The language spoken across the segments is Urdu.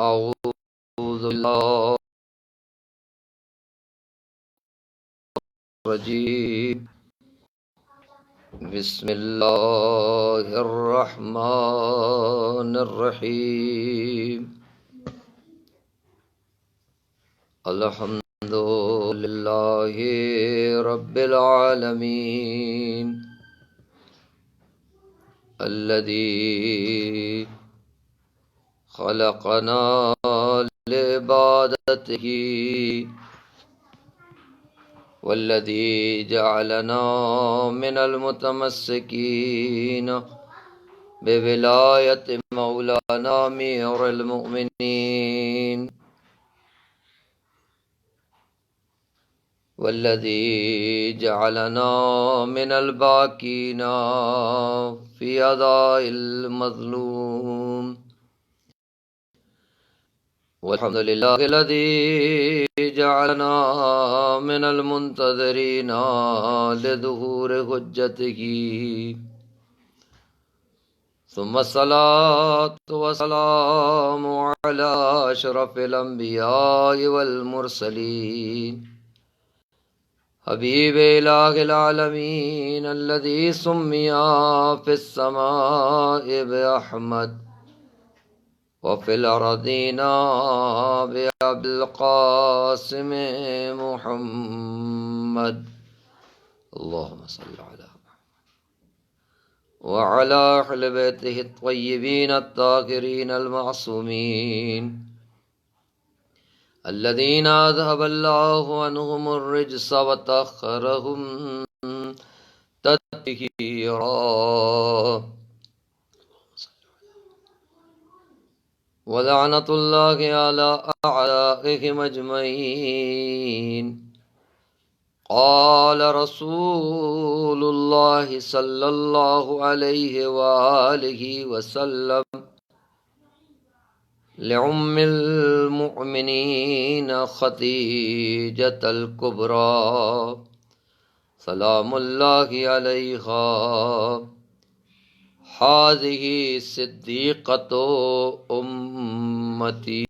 أعوذ بالله الرجيم بسم الله الرحمن الرحيم الحمد لله رب العالمين الذي خلقنا لعبادته والذي جعلنا من المتمسكين بولاية مولانا أمير المؤمنين والذي جعلنا من الباكين في أداء المظلوم والحمد لله الذي جعلنا من المنتظرين لظهور حجته ثم الصلاة والسلام على أشرف الأنبياء والمرسلين حبيب إله العالمين الذي سمي في السماء بأحمد وفي الأرضين بأبي القاسم محمد اللهم صل على وعلى أهل بيته الطيبين الطاهرين المعصومين الذين أذهب الله عنهم الرجس وطهرهم تطهيرا ولعنة الله على أعدائهم أجمعين قال رسول الله صلى الله عليه وآله وسلم لأم المؤمنين خديجة الكبرى سلام الله عليها هذه صديقة أمتي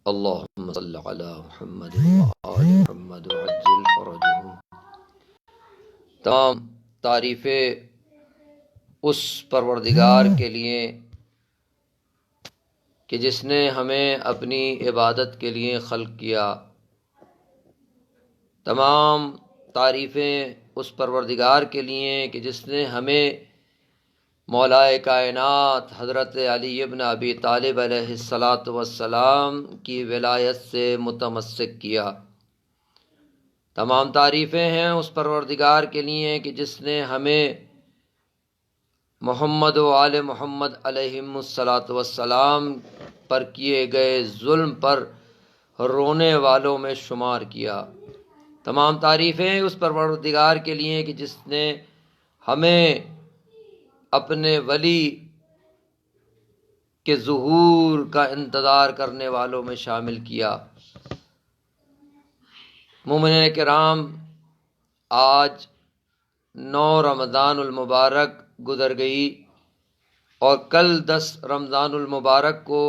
اللهم صل على محمد وآل محمد وعجل فرجهم۔ تمام تعریفیں اس پروردگار کے لیے کہ جس نے ہمیں اپنی عبادت کے لیے خلق کیا، تمام تعریفیں اس پروردگار کے لیے کہ جس نے ہمیں مولائے کائنات حضرت علی ابن ابی طالب علیہ السلام کی ولایت سے متمسک کیا۔ تمام تعریفیں ہیں اس پروردگار کے لیے کہ جس نے ہمیں محمد و آل محمد علیہم السلام پر کیے گئے ظلم پر رونے والوں میں شمار کیا۔ تمام تعریفیں اس پروردگار کے لیے کہ جس نے ہمیں اپنے ولی کے ظہور کا انتظار کرنے والوں میں شامل کیا۔ مومنین کرام، آج 9 رمضان المبارک گزر گئی اور کل 10 رمضان المبارک کو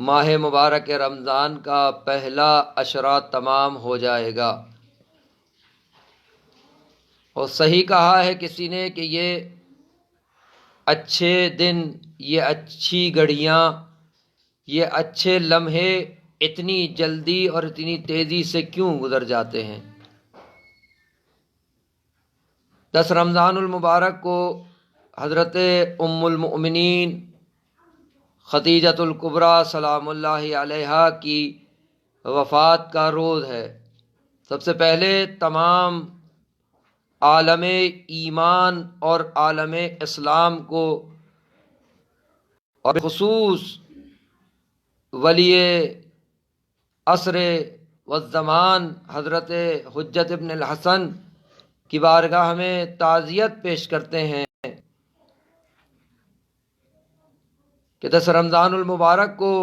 ماہ مبارک رمضان کا پہلا عشرہ تمام ہو جائے گا۔ اور صحیح کہا ہے کسی نے کہ یہ اچھے دن، یہ اچھی گھڑیاں، یہ اچھے لمحے اتنی جلدی اور اتنی تیزی سے کیوں گزر جاتے ہیں۔ 10 رمضان المبارک کو حضرت ام المؤمنین خدیجۃ الکبریٰ سلام اللہ علیہا کی وفات کا روز ہے۔ سب سے پہلے تمام عالم ایمان اور عالم اسلام کو اور خصوص ولی عصر والزمان حضرت حجت ابن الحسن کی بارگاہ میں تعزیت پیش کرتے ہیں کہ 10 رمضان المبارک کو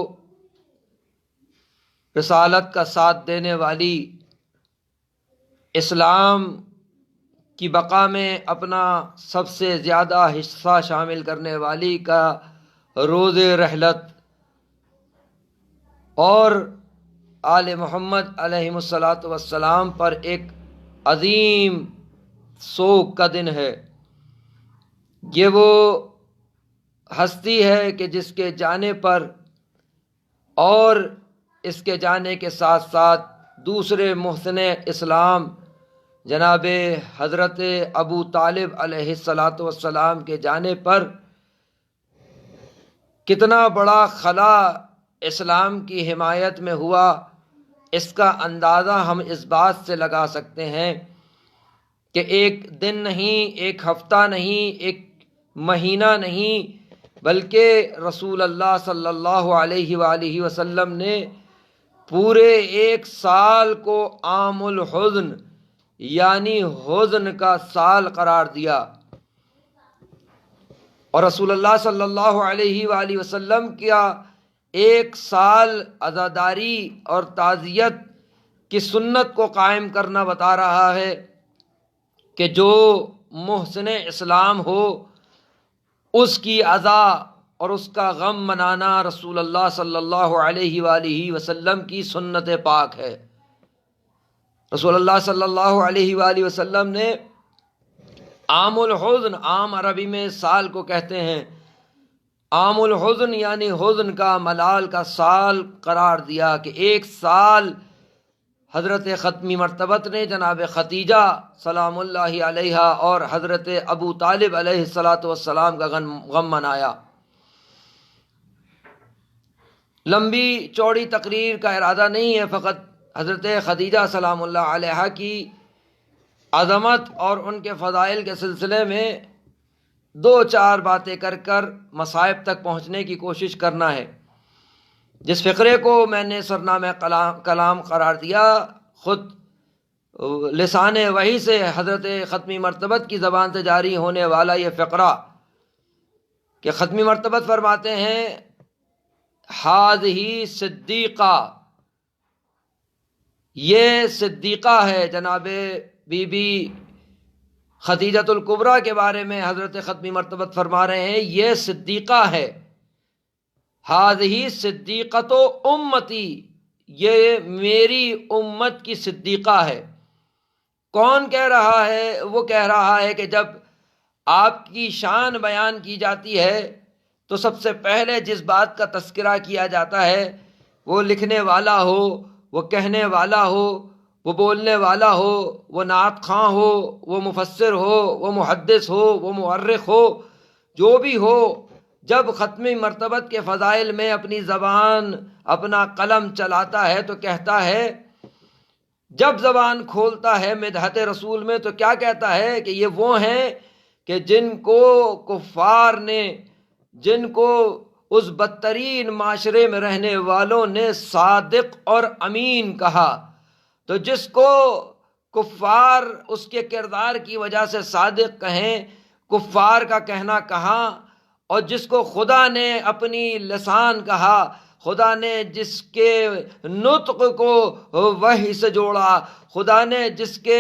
رسالت کا ساتھ دینے والی، اسلام کی بقا میں اپنا سب سے زیادہ حصہ شامل کرنے والی کا روز رحلت اور آل محمد علیہم الصلاۃ والسلام پر ایک عظیم سوگ کا دن ہے۔ یہ وہ ہستی ہے کہ جس کے جانے پر اور اس کے جانے کے ساتھ ساتھ دوسرے محسن اسلام جناب حضرت ابو طالب علیہ الصلاۃ والسلام کے جانے پر کتنا بڑا خلا اسلام کی حمایت میں ہوا، اس کا اندازہ ہم اس بات سے لگا سکتے ہیں کہ ایک دن نہیں، ایک ہفتہ نہیں، ایک مہینہ نہیں، بلکہ رسول اللہ صلی اللہ علیہ وآلہ وسلم نے پورے ایک سال کو عام الحزن یعنی حزن کا سال قرار دیا، اور رسول اللہ صلی اللہ علیہ وآلہ وسلم کیا ایک سال عزاداری اور تعزیت کی سنت کو قائم کرنا بتا رہا ہے کہ جو محسن اسلام ہو اس کی عزا اور اس کا غم منانا رسول اللہ صلی اللہ علیہ وآلہ وسلم کی سنت پاک ہے۔ رسول اللہ صلی اللہ علیہ وآلہ وسلم نے عام الحزن، عام عربی میں سال کو کہتے ہیں، عام الحزن یعنی حزن کا، ملال کا سال قرار دیا کہ ایک سال حضرت ختمی مرتبت نے جناب خدیجہ سلام اللہ علیہا اور حضرت ابو طالب علیہ الصلاۃ والسلام کا غم منایا۔ لمبی چوڑی تقریر کا ارادہ نہیں ہے، فقط حضرت خدیجہ سلام اللہ علیہا کی عظمت اور ان کے فضائل کے سلسلے میں دو چار باتیں کر کر مصائب تک پہنچنے کی کوشش کرنا ہے۔ جس فقرے کو میں نے سرنامہ کلام قرار دیا، خود لسان وحی سے حضرت ختمی مرتبت کی زبان سے جاری ہونے والا یہ فقرہ کہ ختمی مرتبت فرماتے ہیں ہذہ صدیقہ، یہ صدیقہ ہے۔ جناب بی بی خدیجۃ الکبریٰ کے بارے میں حضرت ختمی مرتبت فرما رہے ہیں یہ صدیقہ ہے۔ ہذہ صدیقۃ امتی، یہ میری امت کی صدیقہ ہے۔ کون کہہ رہا ہے؟ وہ کہہ رہا ہے کہ جب آپ کی شان بیان کی جاتی ہے تو سب سے پہلے جس بات کا تذکرہ کیا جاتا ہے وہ لکھنے والا ہو، وہ کہنے والا ہو، وہ بولنے والا ہو، وہ نعت خواں ہو، وہ مفسر ہو، وہ محدث ہو، وہ مؤرخ ہو، جو بھی ہو، جب ختمی مرتبت کے فضائل میں اپنی زبان اپنا قلم چلاتا ہے تو کہتا ہے، جب زبان کھولتا ہے مدحت رسول میں تو کیا کہتا ہے کہ یہ وہ ہیں کہ جن کو کفار نے، جن کو اس بدترین معاشرے میں رہنے والوں نے صادق اور امین کہا۔ تو جس کو کفار اس کے کردار کی وجہ سے صادق کہیں، کفار کا کہنا کہاں، اور جس کو خدا نے اپنی لسان کہا، خدا نے جس کے نطق کو وحی سے جوڑا، خدا نے جس کے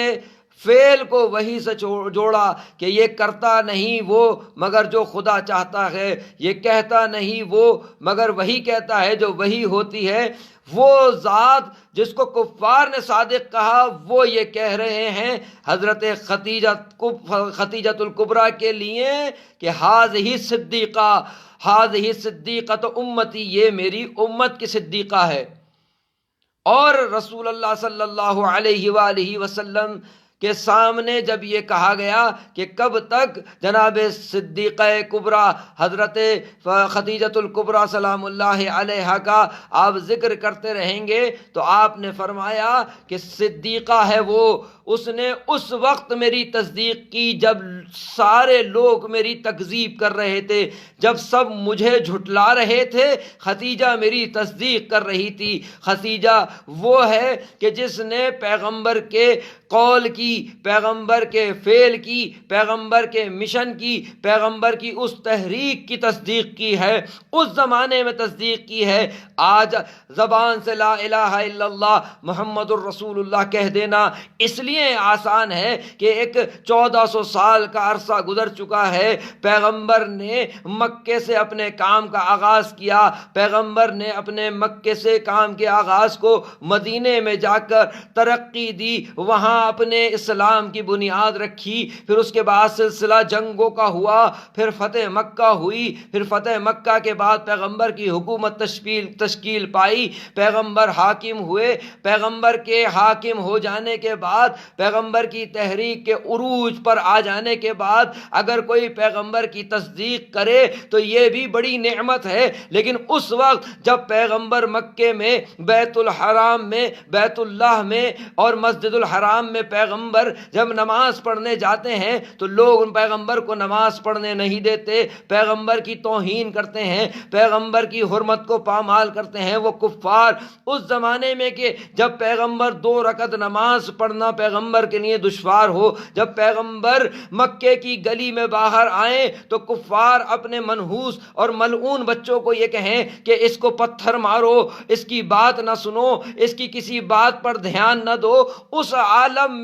فعل کو وحی سے جوڑا کہ یہ کرتا نہیں وہ مگر جو خدا چاہتا ہے، یہ کہتا نہیں وہ مگر وہی کہتا ہے جو وحی ہوتی ہے، وہ ذات جس کو کفار نے صادق کہا وہ یہ کہہ رہے ہیں حضرت خدیجۃ الکبریٰ کے لیے کہ ہذہ صدیقہ، ہذہ صدیقۃ امتی، یہ میری امت کی صدیقہ ہے۔ اور رسول اللہ صلی اللہ علیہ وآلہ وسلم کے سامنے جب یہ کہا گیا کہ کب تک جناب صدیقہ کبریٰ حضرت خدیجۃ الکبریٰ سلام اللہ علیہا کا آپ ذکر کرتے رہیں گے، تو آپ نے فرمایا کہ صدیقہ ہے وہ، اس نے اس وقت میری تصدیق کی جب سارے لوگ میری تکذیب کر رہے تھے، جب سب مجھے جھٹلا رہے تھے، خدیجہ میری تصدیق کر رہی تھی۔ خدیجہ وہ ہے کہ جس نے پیغمبر کے قول کی کی، پیغمبر کے فعل کی، پیغمبر کے مشن کی، پیغمبر کی اس تحریک کی تصدیق کی ہے، اس زمانے میں تصدیق کی ہے۔ آج زبان سے لا الہ الا اللہ محمد الرسول اللہ کہہ دینا اس لیے آسان ہے کہ ایک 1400 سال کا عرصہ گزر چکا ہے، پیغمبر نے مکے سے اپنے کام کا آغاز کیا، پیغمبر نے اپنے مکے سے کام کے آغاز کو مدینے میں جا کر ترقی دی، وہاں اپنے اسلام کی بنیاد رکھی، پھر اس کے بعد سلسلہ جنگوں کا ہوا، پھر فتح مکہ ہوئی، پھر فتح مکہ کے بعد پیغمبر کی حکومت تشکیل پائی، پیغمبر حاکم ہوئے، پیغمبر کے حاکم ہو جانے کے بعد، پیغمبر کی تحریک کے عروج پر آ جانے کے بعد اگر کوئی پیغمبر کی تصدیق کرے تو یہ بھی بڑی نعمت ہے، لیکن اس وقت جب پیغمبر مکے میں بیت الحرام میں، بیت اللہ میں اور مسجد الحرام میں پیغمبر جب نماز پڑھنے جاتے ہیں تو لوگ ان پیغمبر کو نماز پڑھنے نہیں دیتے، پیغمبر کی توہین کرتے ہیں، پیغمبر کی حرمت کو پامال کرتے ہیں وہ کفار۔ اس زمانے میں کہ جب پیغمبر 2 رکعت نماز پڑھنا پیغمبر کے لیے دشوار ہو، جب پیغمبر مکے کی گلی میں باہر آئیں تو کفار اپنے منحوس اور ملعون بچوں کو یہ کہیں کہ اس کو پتھر مارو، اس کی بات نہ سنو، اس کی کسی بات پر دھیان نہ دو۔ اس عالم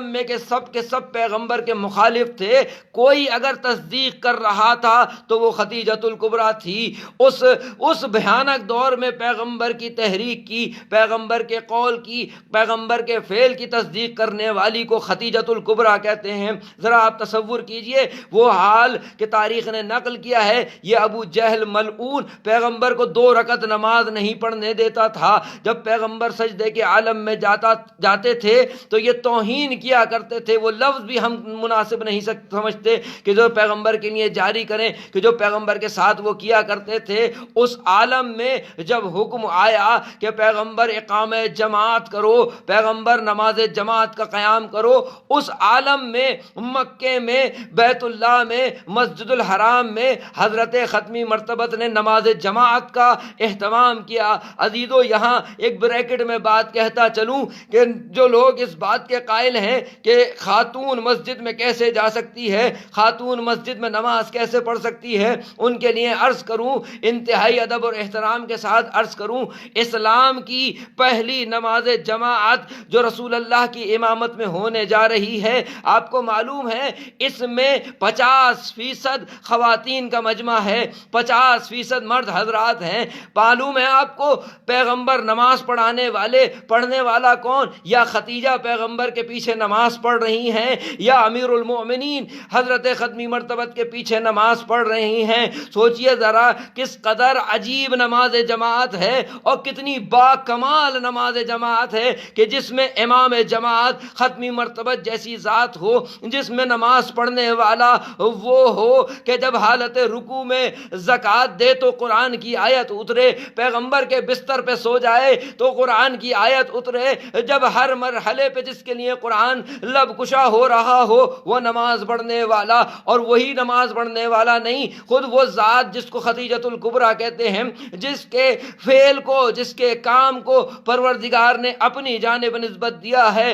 میں کہ سب پیغمبر کے مخالف تھے، کوئی اگر تصدیق کر رہا تھا تو وہ خدیجۃ الکبریٰ تھی۔ اس بھیانک دور میں پیغمبر کی تحریک کی، پیغمبر کے قول کی، پیغمبر کے فعل کی تصدیق کرنے والی کو خدیجۃ الکبریٰ کہتے ہیں۔ ذرا آپ تصور کیجئے وہ حال کہ تاریخ نے نقل کیا ہے، یہ ابو جہل ملعون پیغمبر کو 2 رکعت نماز نہیں پڑھنے دیتا تھا، جب پیغمبر سجدے کے عالم میں جاتے تھے تو یہ توہین کیا کرتے تھے، وہ لفظ بھی ہم مناسب نہیں سمجھتے کہ جو پیغمبر کے لیے جاری کریں، کہ جو پیغمبر کے ساتھ وہ کیا کرتے تھے۔ اس عالم میں جب حکم آیا کہ پیغمبر اقامہ جماعت کرو، پیغمبر نماز جماعت کا قیام کرو، اس عالم میں مکے میں، بیت اللہ میں، مسجد الحرام میں حضرت ختمی مرتبت نے نماز جماعت کا اہتمام کیا۔ عزیزو یہاں ایک بریکٹ میں بات کہتا چلوں کہ جو لوگ اس بات کے قائل ہیں کہ خاتون مسجد میں کیسے جا سکتی ہے، خاتون مسجد میں نماز کیسے پڑھ سکتی ہے، ان کے لیے عرض کروں، انتہائی ادب اور احترام کے ساتھ عرض کروں، اسلام کی پہلی نماز جماعت جو رسول اللہ کی امامت میں ہونے جا رہی ہے، آپ کو معلوم ہے اس میں 50% خواتین کا مجمع ہے، 50% مرد حضرات ہیں۔ معلوم ہے آپ کو پیغمبر نماز پڑھنے والا کون؟ یا خدیجہ پیغمبر کے پیچھے نماز پڑھ رہی ہیں، یا امیر المؤمنین حضرت ختمی مرتبت کے پیچھے نماز پڑھ رہی ہیں۔ سوچئے ذرا کس قدر عجیب نماز جماعت ہے اور کتنی با کمال نماز جماعت ہے کہ جس میں امام جماعت ختمی مرتبت جیسی ذات ہو، جس میں نماز پڑھنے والا وہ ہو کہ جب حالت رکوع میں زکوٰۃ دے تو قرآن کی آیت اترے، پیغمبر کے بستر پہ سو جائے تو قرآن کی آیت اترے، جب ہر مرحلے پہ جس کے لیے قرآن لب کشا ہو رہا ہو وہ نماز پڑھنے والا، اور وہی نماز پڑھنے والا نہیں، خود وہ ذات جس کو خدیجۃ الکبریٰ کہتے ہیں، جس کے فعل کو، جس کے کام کو پروردگار نے اپنی جانب نسبت دیا ہے۔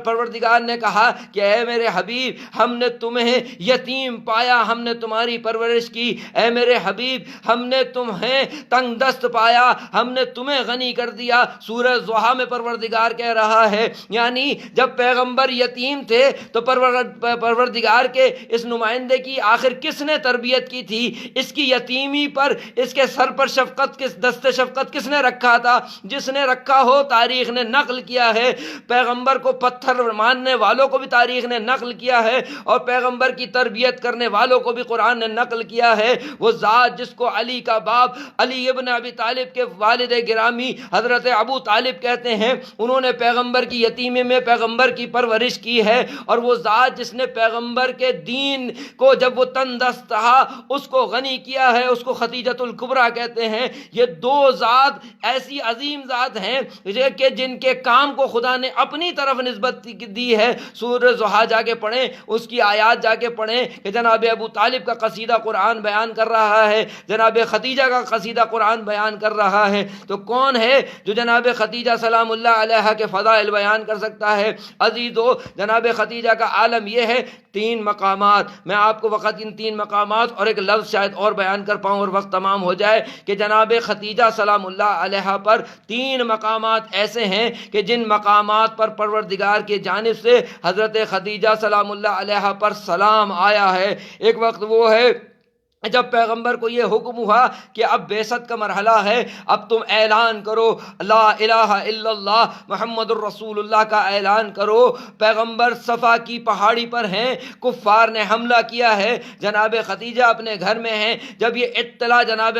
پروردگار نے کہا کہ اے میرے حبیب ہم نے تمہیں یتیم پایا، ہم نے تمہاری پرورش کی، اے میرے حبیب ہم نے تمہیں تنگ دست پایا، ہم نے تمہیں غنی کر دیا۔ سورہ ضحیٰ میں پروردگار کہہ رہا ہے، یعنی جب پیغمبر یتیم تھے تو پروردگار کے اس نمائندے کی آخر کس نے تربیت کی تھی؟ اس کی یتیمی پر اس کے سر پر دست شفقت کس نے رکھا تھا؟ جس نے رکھا ہو تاریخ نے نقل کیا ہے، پیغمبر کو پتھر ماننے والوں کو بھی تاریخ نے نقل کیا ہے، اور پیغمبر کی تربیت کرنے والوں کو بھی قرآن نے نقل کیا ہے۔ وہ ذات جس کو علی کا باپ علی ابن ابی طالب کے والد گرامی حضرت ابو طالب کہتے ہیں، انہوں نے پیغمبر کی یتیمی میں پیغمبر کی پرورش کی ہے، اور وہ ذات جس نے پیغمبر کے دین کو جب وہ تندرست تھا اس کو غنی کیا ہے، اس کو خدیجۃ الکبریٰ کہتے ہیں۔ یہ 2 ذات ایسی عظیم ذات ہیں کہ جن کے کام کو خدا نے اپنی طرف نسبت دی ہے۔ سورہ ضحیٰ جا کے پڑھیں، اس کی آیات جا کے پڑھیں کہ جناب ابو طالب کا قصیدہ قرآن بیان کر رہا ہے، جناب خدیجہ کا قصیدہ قرآن بیان کر رہا ہے، تو کون ہے جو جناب خدیجہ سلام اللہ علیہا کے فضائل بیان کر سکتا چکا ہے۔ عزیزو، جناب خدیجہ کا عالم یہ ہے، 3 مقامات، میں آپ کو وقت ان 3 مقامات اور ایک لفظ شاید اور بیان کر پاؤں اور وقت تمام ہو جائے، کہ جناب خدیجہ سلام اللہ علیہ پر 3 مقامات ایسے ہیں کہ جن مقامات پر پروردگار کی جانب سے حضرت خدیجہ سلام اللہ علیہ پر سلام آیا ہے۔ ایک وقت وہ ہے جب پیغمبر کو یہ حکم ہوا کہ اب بعثت کا مرحلہ ہے، اب تم اعلان کرو لا الہ الا اللہ محمد الرسول اللہ کا اعلان کرو۔ پیغمبر صفا کی پہاڑی پر ہیں، کفار نے حملہ کیا ہے، جناب خدیجہ اپنے گھر میں ہیں۔ جب یہ اطلاع جناب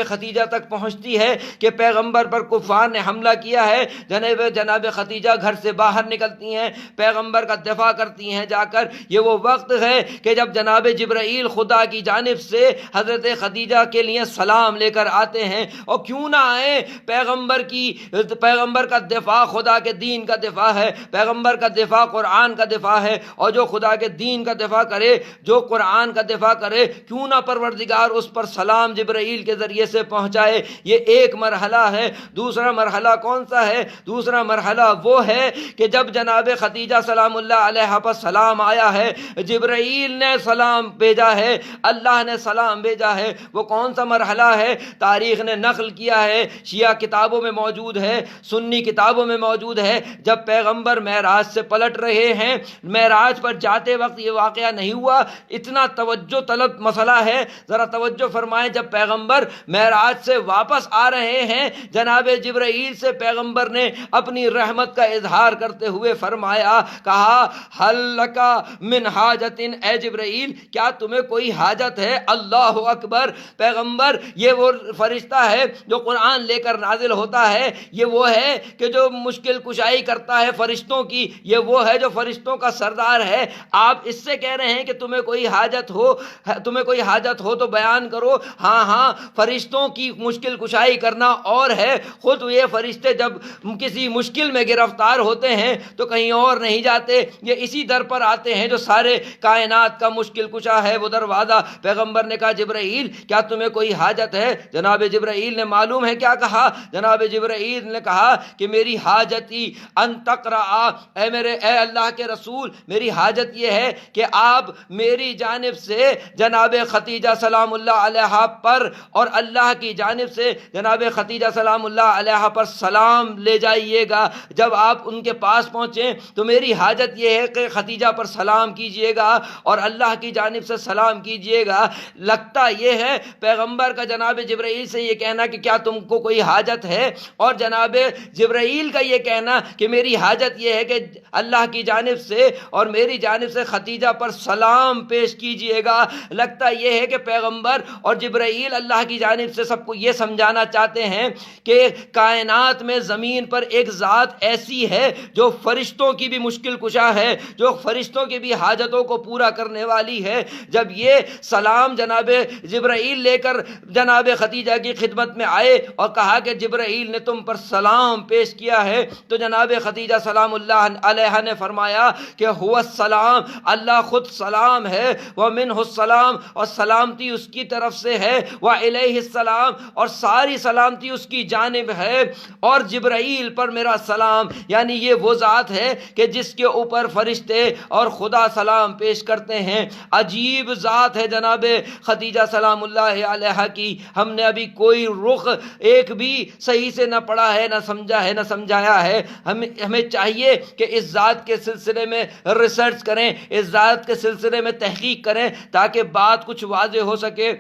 خدیجہ تک پہنچتی ہے کہ پیغمبر پر کفار نے حملہ کیا ہے، جناب خدیجہ گھر سے باہر نکلتی ہیں، پیغمبر کا دفاع کرتی ہیں جا کر۔ یہ وہ وقت ہے کہ جب جناب جبرائیل خدا کی جانب سے حضرت خدیجہ کے لیے سلام لے کر آتے ہیں، اور کیوں نہ آئے، پیغمبر کا دفاع خدا کے دین کا دفاع ہے، پیغمبر کا دفاع قرآن کا دفاع ہے، اور جو خدا کے دین کا دفاع کرے، جو قرآن کا دفاع کرے، کیوں نہ پروردگار اس پر سلام جبرائیل کے ذریعے سے پہنچائے۔ یہ ایک مرحلہ ہے۔ دوسرا مرحلہ کون سا ہے؟ دوسرا مرحلہ وہ ہے کہ جب جناب خدیجہ سلام اللہ علیہ پر سلام آیا ہے، جبرائیل نے سلام بھیجا ہے، اللہ نے سلام بھیجا ہے۔ وہ کون سا مرحلہ ہے؟ تاریخ نے نقل کیا ہے، شیعہ کتابوں میں موجود ہے، سنی کتابوں میں موجود ہے، جب پیغمبر معراج سے پلٹ رہے ہیں، معراج پر جاتے وقت یہ واقعہ نہیں ہوا، اتنا توجہ طلب مسئلہ ہے، ذرا توجہ فرمائیں۔ جب پیغمبر معراج سے واپس آ رہے ہیں، جناب جبرائیل سے پیغمبر نے اپنی رحمت کا اظہار کرتے ہوئے فرمایا، کہا حل لکا من حاجت، اے جبرائیل کیا تمہیں کوئی حاجت ہے؟ اللہ اکبر۔ پیغمبر یہ وہ فرشتہ ہے جو قرآن لے کر نازل ہوتا ہے، یہ وہ ہے کہ جو مشکل کشائی کرتا ہے فرشتوں کی، یہ وہ ہے جو فرشتوں کا سردار ہے۔ آپ اس سے کہہ رہے ہیں کہ تمہیں کوئی حاجت ہو تو بیان کرو۔ ہاں، فرشتوں کی مشکل کشائی کرنا اور ہے، خود یہ فرشتے جب کسی مشکل میں گرفتار ہوتے ہیں تو کہیں اور نہیں جاتے، یہ اسی در پر آتے ہیں جو سارے کائنات کا مشکل کشا ہے، وہ دروازہ۔ پیغمبر نے کہا جبرائیل کیا تمہیں کوئی حاجت ہے؟ جناب جبرائیل نے معلوم ہے کیا کہا؟ جناب جبرائیل نے کہا کہ میری حاجتی ان تقرأ، اے اللہ کے رسول، میری حاجت یہ ہے کہ آپ میری جانب سے جناب خدیجہ سلام اللہ علیہ پر اور اللہ کی جانب سے جناب خدیجہ سلام اللہ علیہ پر سلام لے جائیے گا۔ جب آپ ان کے پاس پہنچیں تو میری حاجت یہ ہے کہ خدیجہ پر سلام کیجئے گا اور اللہ کی جانب سے سلام کیجئے گا۔ لگتا یہ ہے پیغمبر کا جناب جبرائیل سے یہ کہنا کہ کیا تم کو کوئی حاجت ہے، اور جناب جبرائیل کا یہ کہنا کہ میری حاجت یہ ہے کہ اللہ کی جانب سے اور میری جانب سے خدیجہ پر سلام پیش کیجئے گا۔ لگتا یہ ہے کہ پیغمبر اور جبرائیل اللہ کی جانب سے سب کو یہ سمجھانا چاہتے ہیں کہ کائنات میں زمین پر ایک ذات ایسی ہے جو فرشتوں کی بھی مشکل کشا ہے، جو فرشتوں کی بھی حاجتوں کو پورا کرنے والی ہے۔ جب یہ سلام جناب جبرائیل لے کر جناب خدیجہ کی خدمت میں آئے اور کہا کہ جبرائیل نے تم پر سلام پیش کیا ہے، تو جناب خدیجہ سلام اللہ علیہ نے فرمایا کہ هو السلام، اللہ خود سلام ہے، ومنہ السلام، اور سلامتی اس کی طرف سے ہے، وعلیہ السلام، اور ساری سلامتی اس کی جانب ہے، اور جبرائیل پر میرا سلام، یعنی یہ وہ ذات ہے کہ جس کے اوپر فرشتے اور خدا سلام پیش کرتے ہیں۔ عجیب ذات ہے جناب خدیجہ سلام اللہ علیہ کی، ہم نے ابھی کوئی رخ ایک بھی صحیح سے نہ پڑھا ہے، نہ سمجھا ہے، نہ سمجھایا ہے۔ ہمیں چاہیے کہ اس ذات کے سلسلے میں ریسرچ کریں، اس ذات کے سلسلے میں تحقیق کریں تاکہ بات کچھ واضح ہو سکے۔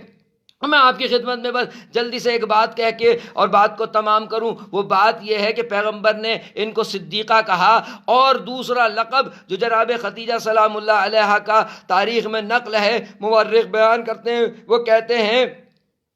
میں آپ کی خدمت میں بس جلدی سے ایک بات کہہ کے اور بات کو تمام کروں۔ وہ بات یہ ہے کہ پیغمبر نے ان کو صدیقہ کہا، اور دوسرا لقب جو جناب خدیجہ سلام اللہ علیہ کا تاریخ میں نقل ہے، مورخ بیان کرتے ہیں، وہ کہتے ہیں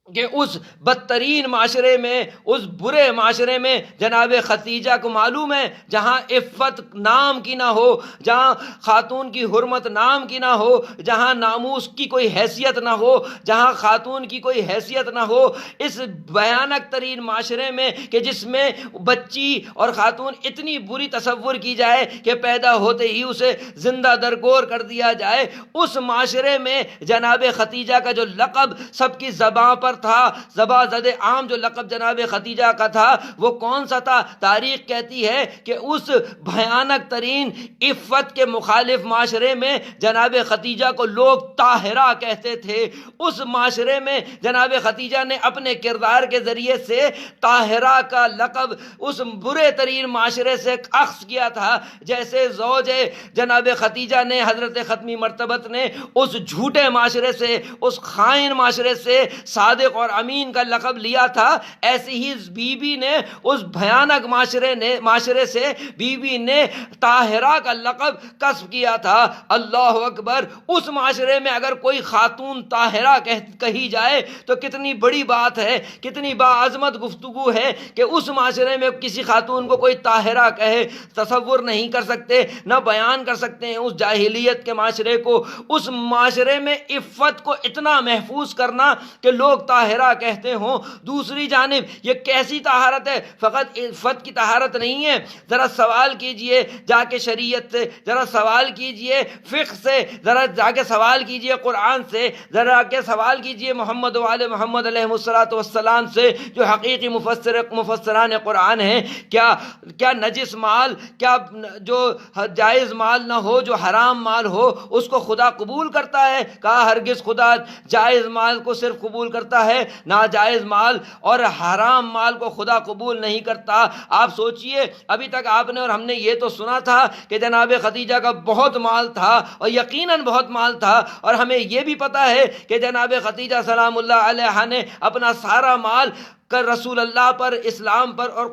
کہ اس بدترین معاشرے میں، اس برے معاشرے میں جناب خدیجہ کو معلوم ہے جہاں عفت نام کی نہ ہو، جہاں خاتون کی حرمت نام کی نہ ہو، جہاں ناموس کی کوئی حیثیت نہ ہو، جہاں خاتون کی کوئی حیثیت نہ ہو، اس بھیانک ترین معاشرے میں کہ جس میں بچی اور خاتون اتنی بری تصور کی جائے کہ پیدا ہوتے ہی اسے زندہ درگور کر دیا جائے، اس معاشرے میں جناب خدیجہ کا جو لقب سب کی زباں پر تھا، زبا زد عام جو لقب جناب خدیجہ کا تھا وہ کون سا تھا؟ تاریخ کہتی ہے کہ اس بھیانک ترین عفت کے مخالف معاشرے میں جناب خدیجہ کو لوگ طاہرہ کہتے تھے۔ اس معاشرے میں جناب خدیجہ نے اپنے کردار کے ذریعے سے طاہرہ کا لقب اس برے ترین معاشرے سے اخذ کیا تھا، جیسے زوج جناب خدیجہ نے حضرت ختمی مرتبت نے اس جھوٹے معاشرے سے، اس خائن معاشرے سے صادق اور امین کا لقب لیا تھا، ایسی ہی بی بی نے اس بھیانک معاشرے سے بی بی نے طاہرہ کا لقب کسب کیا تھا۔ اللہ اکبر! اس معاشرے میں اگر کوئی خاتون طاہرہ کہی جائے تو کتنی بڑی بات ہے، کتنی باعظمت گفتگو ہے کہ اس معاشرے میں کسی خاتون کو کوئی طاہرہ کہے۔ تصور نہیں کر سکتے، نہ بیان کر سکتے ہیں اس جاہلیت کے معاشرے کو، اس معاشرے میں عفت کو اتنا محفوظ کرنا کہ لوگ طاہرہ کہتے ہوں۔ دوسری جانب یہ کیسی طہارت ہے؟ فقط عفت کی طہارت نہیں ہے، ذرا سوال کیجئے جا کے شریعت سے، ذرا سوال کیجئے فقہ سے، ذرا جا کے سوال کیجئے قرآن سے، ذرا کے سوال کیجئے محمد و آل محمد علیہ السلام سے جو حقیقی مفسران قرآن ہیں۔ کیا نجس مال، کیا جو جائز مال نہ ہو، جو حرام مال ہو، اس کو خدا قبول کرتا ہے؟ کہا ہرگز خدا جائز مال کو صرف قبول کرتا ہے، ناجائز مال اور حرام مال کو خدا قبول نہیں کرتا۔ آپ سوچئے، ابھی تک آپ نے اور ہم نے یہ تو سنا تھا کہ جناب خدیجہ کا بہت مال تھا، اور یقیناً بہت مال تھا، اور ہمیں یہ بھی پتا ہے کہ جناب خدیجہ سلام اللہ علیہا نے اپنا سارا مال رسول اللہ پر، اسلام پر اور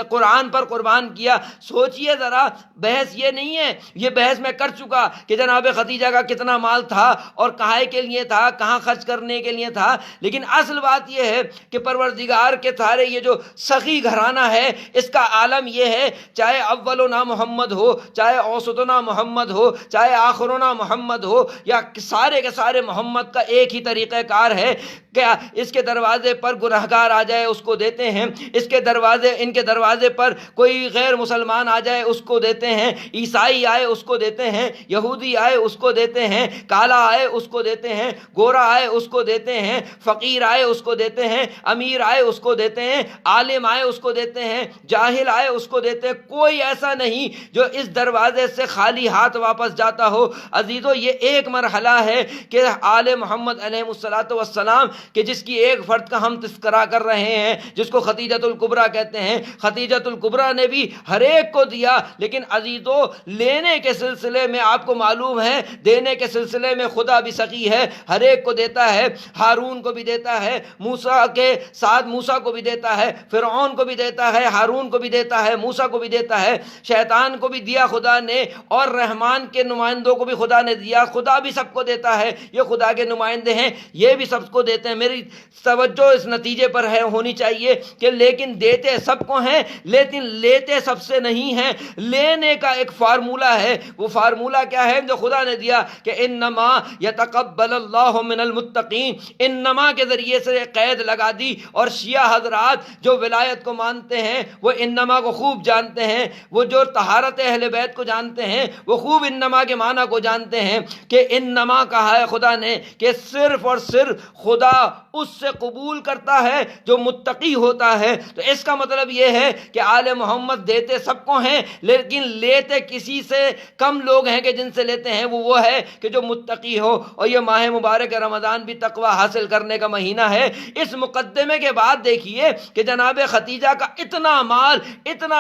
قرآن پر قربان کیا۔ سوچئے ذرا، بحث یہ نہیں ہے، یہ بحث میں کر چکا کہ جناب خدیجہ کا کتنا مال تھا اور کہاں کے لیے تھا، کہاں خرچ کرنے کے لیے تھا، لیکن اصل بات یہ ہے کہ پروردگار کے سارے یہ جو سخی گھرانہ ہے، اس کا عالم یہ ہے، چاہے اولنا محمد ہو، چاہے اوسطنا محمد ہو، چاہے آخرنا محمد ہو، یا سارے کے سارے محمد کا ایک ہی طریقہ کار ہے کہ اس کے دروازے پر گنہگار آ جائے اس کو دیتے ہیں، ان کے دروازے پر کوئی غیر مسلمان آ جائے اس کو دیتے ہیں، عیسائی آئے اس کو دیتے ہیں، یہودی آئے اس کو دیتے ہیں، کالا آئے اس کو دیتے ہیں، گورا آئے اس کو دیتے ہیں، فقیر آئے اس کو دیتے ہیں، امیر آئے اس کو دیتے ہیں، عالم آئے اس کو دیتے ہیں، جاہل آئے اس کو دیتے ہیں۔ کوئی ایسا نہیں جو اس دروازے سے خالی ہاتھ واپس جاتا ہو۔ عزیزو، یہ ایک مرحلہ ہے کہ آل محمد علیہ السلام کہ جس کی ایک فرد کا ہم تذکرہ کر رہے ہیں، جس کو خدیجۃ الکبریٰ کہتے ہیں۔ خدیجۃ الکبریٰ نے بھی ہر ایک کو دیا، لیکن عزیزو لینے کے سلسلے میں آپ کو معلوم ہے، دینے کے سلسلے میں خدا بھی سخی ہے، ہر ایک کو دیتا ہے، ہارون کو بھی دیتا ہے، موسیٰ کے ساتھ موسیٰ کو بھی دیتا ہے، فرعون کو بھی دیتا ہے، ہارون کو بھی دیتا ہے، موسیٰ کو بھی دیتا ہے، شیطان کو بھی دیا خدا نے، اور رحمان کے نمائندوں کو بھی خدا نے دیا۔ خدا بھی سب کو دیتا ہے، یہ خدا کے نمائندے ہیں، یہ بھی سب کو دیتے ہیں۔ میری توجہ اس نتیجے پر ہونی چاہیے کہ لیکن دیتے سب کو ہیں، لیکن لیتے سب سے نہیں ہیں۔ لینے کا ایک فارمولہ ہے، وہ فارمولہ کیا ہے جو خدا نے دیا کہ انما یتقبل اللہ من المتقین، انما کے ذریعے سے قید لگا دی، اور شیعہ حضرات جو ولایت کو مانتے ہیں وہ انما کو خوب جانتے ہیں، وہ جو طہارت اہل بیت کو جانتے ہیں وہ خوب انما کے معنی کو جانتے ہیں کہ انما کہا ہے خدا نے کہ صرف اور صرف خدا اس سے قبول کرتا ہے جو متقی ہوتا ہے۔ تو اس کا مطلب یہ ہے کہ آل محمد دیتے سب کو ہیں، لیکن لیتے کسی سے کم لوگ ہیں کہ جن سے لیتے ہیں وہ ہے کہ جو متقی ہو۔ اور یہ ماہ مبارک رمضان بھی تقوی حاصل کرنے کا مہینہ ہے۔ اس مقدمے کے بعد دیکھیے کہ جناب خدیجہ کا اتنا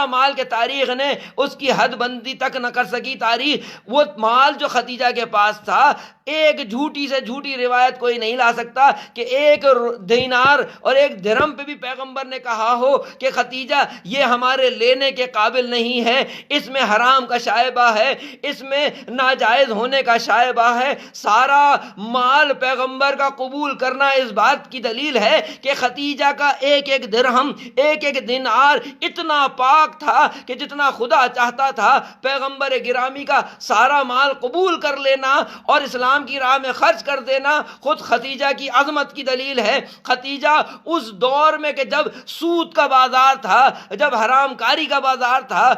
مال کہ تاریخ نے اس کی حد بندی تک نہ کر سکی۔ تاریخ وہ مال جو خدیجہ کے پاس تھا، ایک جھوٹی سے جھوٹی روایت کوئی نہیں لا سکتا کہ ایک دینار اور ایک درہم پہ بھی پیغمبر نے کہا ہو کہ خدیجہ یہ ہمارے لینے کے قابل نہیں ہے، اس میں حرام کا شائبہ ہے، اس میں ناجائز ہونے کا شائبہ ہے۔ سارا مال پیغمبر کا قبول کرنا اس بات کی دلیل ہے کہ خدیجہ کا ایک ایک درہم، ایک ایک دینار اتنا پاک تھا کہ جتنا خدا چاہتا تھا پیغمبر گرامی کا سارا مال قبول کر لینا اور اسلام اسلام کی راہ میں خرچ کر دینا خود خدیجہ کی عظمت کی دلیل ہے۔ خدیجہ اس دور میں کہ جب سود کا بازار تھا، جب حرام کاری کا بازار تھا،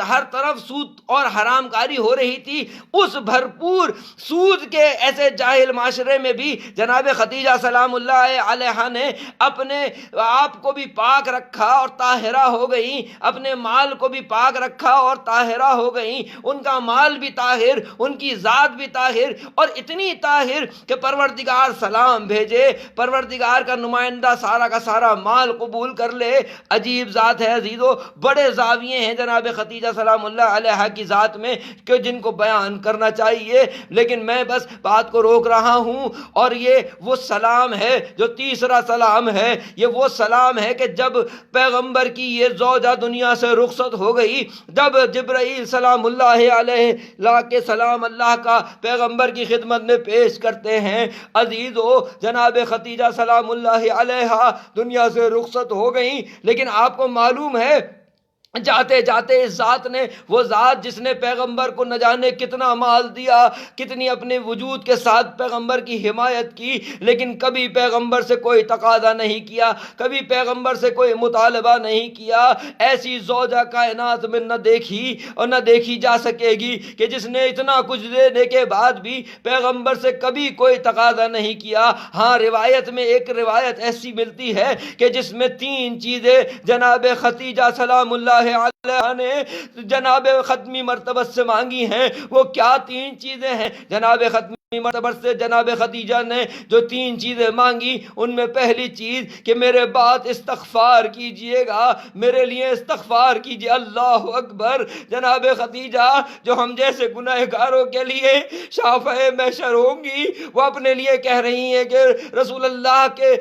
ہر طرف سود اور حرام کاری ہو رہی تھی، اس بھرپور سود کے ایسے جاہل معاشرے میں بھی جناب خدیجہ سلام اللہ علیہا نے اپنے آپ کو بھی پاک رکھا اور طاہرہ ہو گئیں، اپنے مال کو بھی پاک رکھا اور طاہرہ ہو گئیں۔ ان کا مال بھی طاہر، ان کی ذات بھی طاہر، اور اتنی طاہر کہ پروردگار سلام بھیجے، پروردگار کا نمائندہ سارا کا سارا مال قبول کر لے۔ عجیب ذات ہے عزیزو، بڑے زاویے ہیں جناب خدیجہ سلام اللہ علیہا کی ذات میں کہ جن کو بیان کرنا چاہیے، لیکن میں بس بات کو روک رہا ہوں۔ اور یہ وہ سلام ہے جو تیسرا سلام ہے، یہ وہ سلام ہے کہ جب پیغمبر کی یہ زوجہ دنیا سے رخصت ہو گئی، جب جبرائیل سلام اللہ علیہ لا کے سلام اللہ کا پیغمبر کی خدمت میں پیش کرتے ہیں، عزیزو جناب خدیجہ سلام اللہ علیہا دنیا سے رخصت ہو گئیں، لیکن آپ کو معلوم ہے جاتے جاتے اس ذات نے، وہ ذات جس نے پیغمبر کو نہ جانے کتنا مال دیا، کتنی اپنے وجود کے ساتھ پیغمبر کی حمایت کی، لیکن کبھی پیغمبر سے کوئی تقاضا نہیں کیا، کبھی پیغمبر سے کوئی مطالبہ نہیں کیا، ایسی زوجہ کائنات میں نہ دیکھی اور نہ دیکھی جا سکے گی کہ جس نے اتنا کچھ دینے کے بعد بھی پیغمبر سے کبھی کوئی تقاضا نہیں کیا۔ ہاں، روایت میں ایک روایت ایسی ملتی ہے کہ جس میں 3 چیزیں جناب خدیجہ سلام اللہ علیہ نے جناب ختمی مرتبہ سے مانگی ہیں۔ وہ کیا 3 چیزیں ہیں؟ جناب ختمی مرتبہ سے جناب خدیجہ نے جو 3 چیزیں مانگی، ان میں پہلی چیز کہ میرے بعد استغفار کیجئے گا، میرے لیے استغفار کیجئے۔ اللہ اکبر! جناب خدیجہ جو ہم جیسے گناہگاروں کے لیے شافعِ محشر ہوں گی، وہ اپنے لیے کہہ رہی ہیں کہ رسول اللہ کے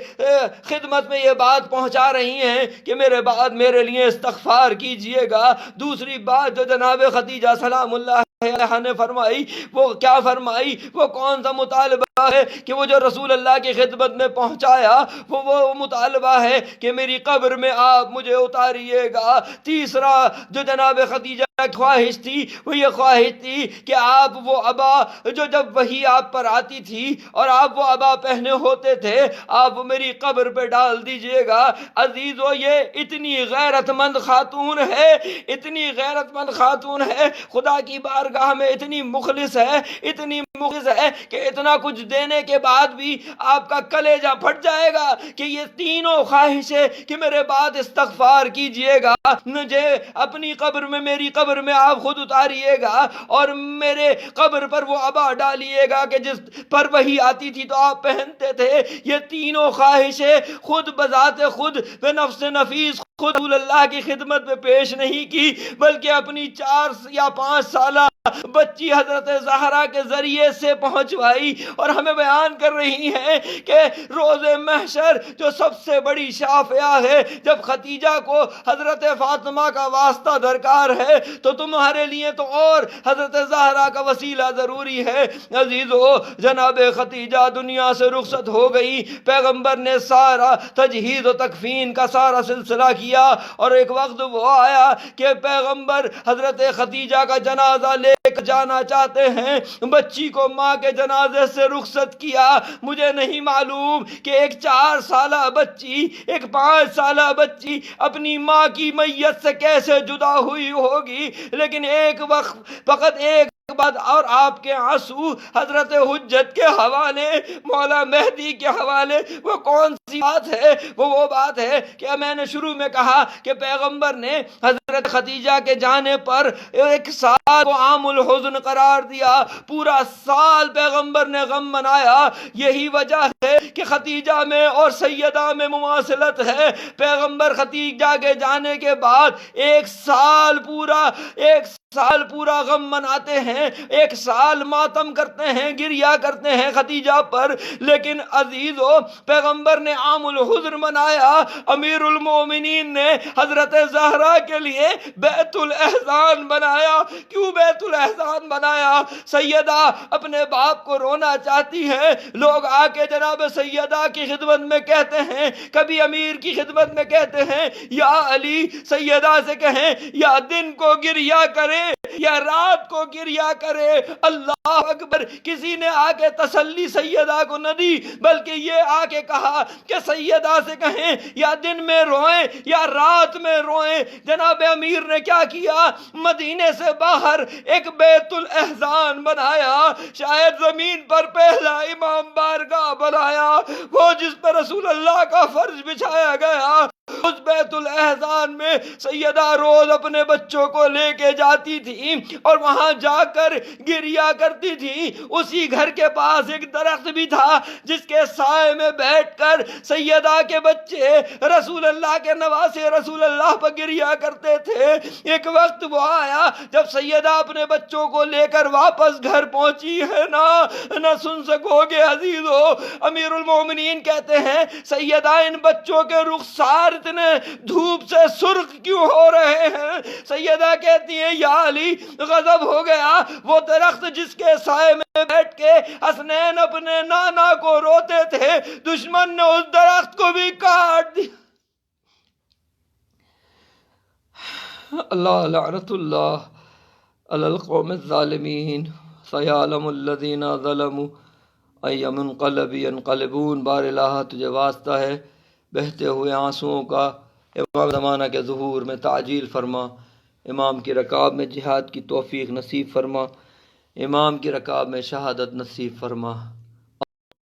خدمت میں یہ بات پہنچا رہی ہیں کہ میرے بعد میرے لیے استغفار کیجئے گا۔ دوسری بات جو جناب خدیجہ سلام اللہ علیہ نے فرمائی، وہ کیا فرمائی؟ وہ کون سا مطالبہ ہے کہ وہ جو رسول اللہ کی خدمت میں پہنچایا، وہ مطالبہ ہے کہ میری قبر میں آپ مجھے اتاریے گا۔ تیسرا جو جناب خدیجہ خواہش تھی، وہ یہ خواہش تھی کہ آپ وہ عبا جو جب وحی آپ پر آتی تھی اور آپ وہ عبا پہنے ہوتے تھے، آپ میری قبر پہ ڈال دیجئے گا۔ عزیزو، یہ اتنی غیرت مند خاتون ہے، اتنی غیرت مند خاتون ہے، خدا کی بارگاہ میں اتنی مخلص ہے، اتنی مخلص ہے کہ اتنا کچھ دینے کے بعد بھی آپ کا کلیجہ پھٹ جائے گا کہ یہ تینوں خواہشیں کہ میرے بعد استغفار کیجئے گا، مجھے اپنی قبر میں، میری قبر میں آپ خود اتاریے گا اور میرے قبر پر وہ عبا ڈالیے گا کہ جس پر وہی آتی تھی تو آپ پہنتے تھے۔ یہ تینوں خواہشیں خود بذات خود بے نفس نفیس خود رسول اللہ کی خدمت میں پیش نہیں کی، بلکہ اپنی 4 یا 5 سالہ بچی حضرت زہرا کے ذریعے سے پہنچوائی، اور ہمیں بیان کر رہی ہیں کہ روز محشر جو سب سے بڑی شافعہ ہے، جب خدیجہ کو حضرت فاطمہ کا واسطہ درکار ہے تو تمہارے لیے تو اور حضرت زہرا کا وسیلہ ضروری ہے۔ عزیزو، جناب خدیجہ دنیا سے رخصت ہو گئی، پیغمبر نے سارا تجہیز و تکفین کا سارا سلسلہ کیا، اور ایک وقت وہ آیا کہ پیغمبر حضرت خدیجہ کا جنازہ لے کر جانا چاہتے ہیں، بچی کو ماں کے جنازے سے رخصت کیا۔ مجھے نہیں معلوم کہ ایک 4 سالہ بچی، ایک 5 سالہ بچی اپنی ماں کی میت سے کیسے جدا ہوئی ہوگی، لیکن ایک وقت فقط ایک بات، اور آپ کے آنسو حضرت حجت کے حوالے، مولا مہدی کے حوالے، وہ کون سی بات ہے؟ وہ بات ہے کہ میں نے شروع میں کہا کہ پیغمبر نے حضرت خدیجہ کے جانے پر 1 سال کو عام الحزن قرار دیا، پورا سال پیغمبر نے غم منایا۔ یہی وجہ ہے کہ خدیجہ میں اور سیدہ میں مماثلت ہے۔ پیغمبر خدیجہ کے جانے کے بعد 1 سال پورا غم مناتے ہیں، 1 سال ماتم کرتے ہیں، گریہ کرتے ہیں خدیجہ پر، لیکن عزیزو پیغمبر نے عام الحزن منایا۔ امیر المومنین نے حضرت زہرا کے لیے بیت الاحزان بنایا۔ کیوں بیت الاحزان بنایا؟ سیدہ اپنے باپ کو رونا چاہتی ہے، لوگ آ کے جناب سیدہ کی خدمت میں کہتے ہیں، کبھی امیر کی خدمت میں کہتے ہیں یا علی، سیدہ سے کہیں یا دن کو گریہ کرے یا رات کو گریہ کرے، اللہ اکبر، کسی نے آ کے تسلی سیدہ کو نہ دی، بلکہ یہ آ کے کہا کہ سیدہ سے کہیں یا دن میں روئیں یا رات میں روئیں۔ جناب امیر نے کیا کیا؟ مدینے سے باہر ایک بیت الاحزان بنایا، شاید زمین پر پہلا امام بارگاہ بنایا، وہ جس پر رسول اللہ کا فرش بچھایا گیا۔ اس بیت الاحزان میں سیدہ روز اپنے بچوں کو لے کے جاتی تھی اور وہاں جا کر گریا کرتی تھی۔ اسی گھر کے پاس ایک درخت بھی تھا جس کے سائے میں بیٹھ کر سیدہ کے بچے رسول اللہ کے نواسے رسول اللہ پر گریا کرتے تھے۔ ایک وقت وہ آیا جب سیدہ اپنے بچوں کو لے کر واپس گھر پہنچی ہے، نہ سن سکو گے عزیزو۔ امیر المومنین کہتے ہیں سیدہ ان بچوں کے رخسار اتنے دھوپ سے سرخ کیوں ہو رہے ہیں؟ سیدہ کہتی ہیں یا علی غضب ہو گیا، وہ درخت جس کے سائے میں بیٹھ کے حسنین اپنے نانا کو روتے تھے، دشمن نے اس درخت کو بھی کاٹ دیا۔ اللہ لعنت اللہ علی القوم الظالمین، سیعلم الذین ظلموا ای منقلب ینقلبون۔ بار الہ تجھے واسطہ ہے بہتے ہوئے آنسوؤں کا، امام زمانہ کے ظہور میں تعجیل فرما، امام کی رکاب میں جہاد کی توفیق نصیب فرما، امام کی رکاب میں شہادت نصیب فرما۔